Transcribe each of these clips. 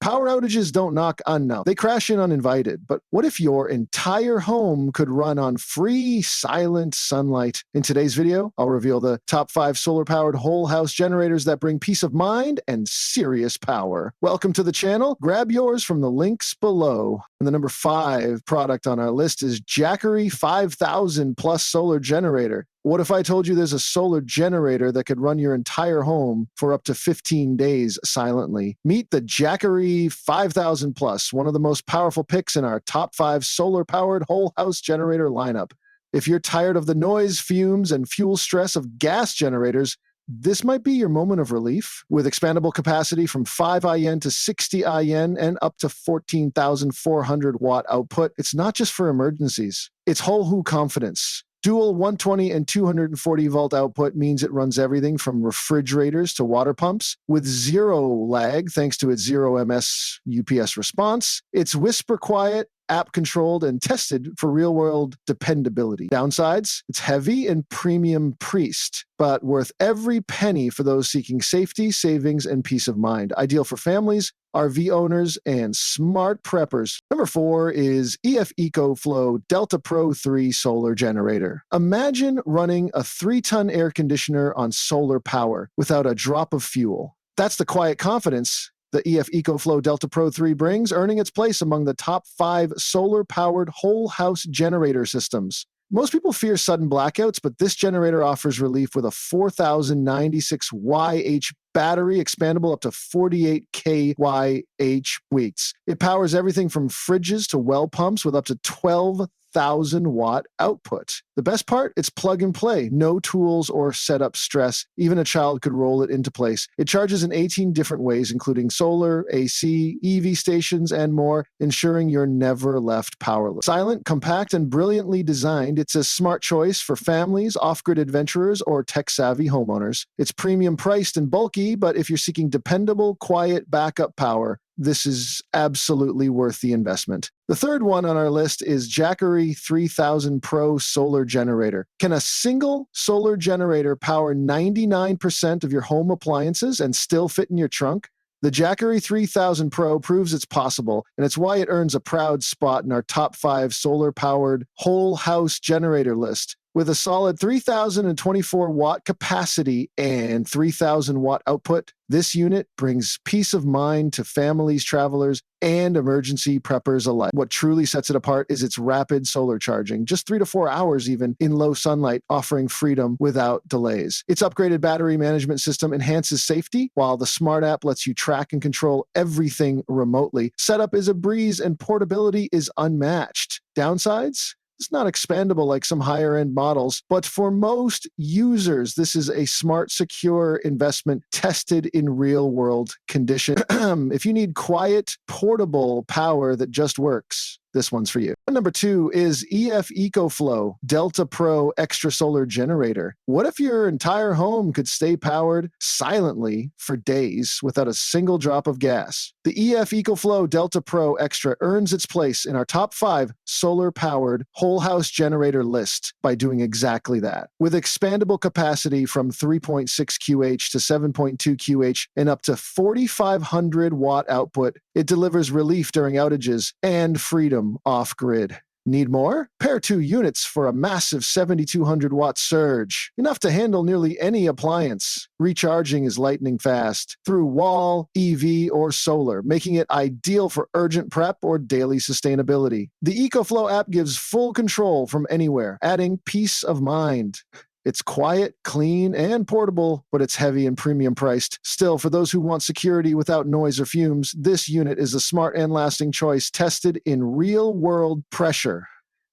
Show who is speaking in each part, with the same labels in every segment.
Speaker 1: Power outages don't knock unknown. They crash in uninvited. But what if your entire home could run on free, silent sunlight? In today's video, I'll reveal the top 5 solar-powered whole house generators that bring peace of mind and serious power. Welcome to the channel. Grab yours from the links below. And the number 5 product on our list is Jackery 5000 Plus Solar Generator. What if I told you there's a solar generator that could run your entire home for up to 15 days silently? Meet the Jackery 5000 Plus, one of the most powerful picks in our top 5 solar-powered whole house generator lineup. If you're tired of the noise, fumes, and fuel stress of gas generators, this might be your moment of relief. With expandable capacity from 5 IN to 60 IN and up to 14,400 watt output, it's not just for emergencies. It's whole home confidence. Dual 120 and 240 volt output means it runs everything from refrigerators to water pumps with zero lag thanks to its 0 ms UPS response. It's whisper quiet, app controlled, and tested for real world dependability. Downsides, it's heavy and premium priced, but worth every penny for those seeking safety, savings, and peace of mind. Ideal for families, RV owners, and smart preppers. Number 4 is EF EcoFlow Delta Pro 3 Solar Generator. Imagine running a 3-ton air conditioner on solar power without a drop of fuel. That's the quiet confidence the EF EcoFlow Delta Pro 3 brings, earning its place among the top 5 solar-powered whole house generator systems. Most people fear sudden blackouts, but this generator offers relief with a 4096 YH battery, expandable up to 48 kWh weeks. It powers everything from fridges to well pumps with up to 12,000 watt output. The best part, it's plug and play, no tools or setup stress. Even a child could roll it into place. It charges in 18 different ways, including solar, AC, EV stations, and more, ensuring you're never left powerless. Silent, compact, and brilliantly designed, it's a smart choice for families, off-grid adventurers, or tech-savvy homeowners. It's premium priced and bulky, but if you're seeking dependable, quiet backup power, this is absolutely worth the investment. The third one on our list is Jackery 3000 Pro Solar Generator. Can a single solar generator power 99% of your home appliances and still fit in your trunk? The Jackery 3000 Pro proves it's possible, and it's why it earns a proud spot in our top 5 solar-powered whole house generator list. With a solid 3,024 watt capacity and 3,000 watt output, this unit brings peace of mind to families, travelers, and emergency preppers alike. What truly sets it apart is its rapid solar charging, just 3 to 4 hours even in low sunlight, offering freedom without delays. Its upgraded battery management system enhances safety, while the smart app lets you track and control everything remotely. Setup is a breeze and portability is unmatched. Downsides? It's not expandable like some higher-end models, but for most users, this is a smart, secure investment tested in real-world conditions. If you need quiet, portable power that just works, this one's for you. Number 2 is EF EcoFlow Delta Pro Extra Solar Generator. What if your entire home could stay powered silently for days without a single drop of gas? The EF EcoFlow Delta Pro Extra earns its place in our top 5 solar-powered whole house generator list by doing exactly that. With expandable capacity from 3.6 QH to 7.2 QH and up to 4,500 watt output, it delivers relief during outages and freedom off-grid. Need more? Pair 2 units for a massive 7,200 watt surge, enough to handle nearly any appliance. Recharging is lightning fast through wall, EV, or solar, making it ideal for urgent prep or daily sustainability. The EcoFlow app gives full control from anywhere, adding peace of mind. It's quiet, clean, and portable, but it's heavy and premium priced. Still, for those who want security without noise or fumes, this unit is a smart and lasting choice tested in real-world pressure.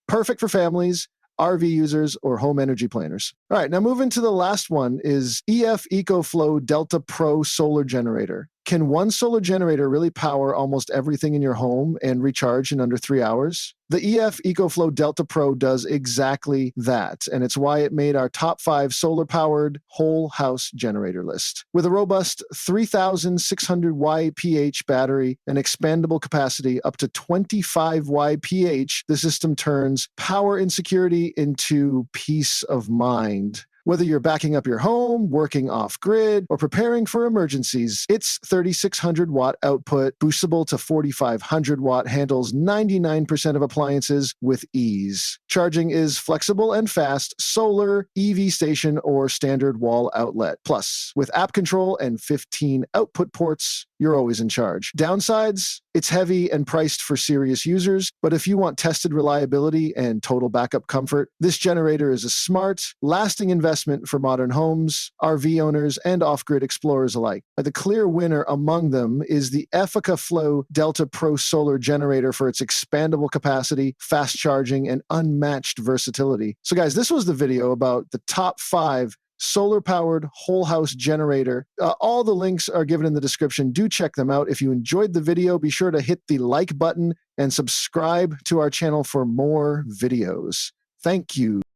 Speaker 1: Perfect for families, RV users, or home energy planners. All right, now moving to the last one is EF EcoFlow Delta Pro Solar Generator. Can one solar generator really power almost everything in your home and recharge in under 3 hours? The EF EcoFlow Delta Pro does exactly that, and it's why it made our top 5 solar-powered whole house generator list. With a robust 3,600 YPH battery and expandable capacity up to 25 YPH, the system turns power insecurity into peace of mind. Whether you're backing up your home, working off-grid, or preparing for emergencies, its 3,600 watt output, boostable to 4,500 watt, handles 99% of appliances with ease. Charging is flexible and fast, solar, EV station, or standard wall outlet. Plus, with app control and 15 output ports, you're always in charge. Downsides? It's heavy and priced for serious users, but if you want tested reliability and total backup comfort, this generator is a smart, lasting investment for modern homes, RV owners, and off-grid explorers alike. The clear winner among them is the EF ECOFLOW Delta Pro solar generator for its expandable capacity, fast charging, and unmatched versatility. So guys, this was the video about the top 5 solar-powered whole house generator. All the links are given in the description. Do check them out. If you enjoyed the video, be sure to hit the like button and subscribe to our channel for more videos. Thank you.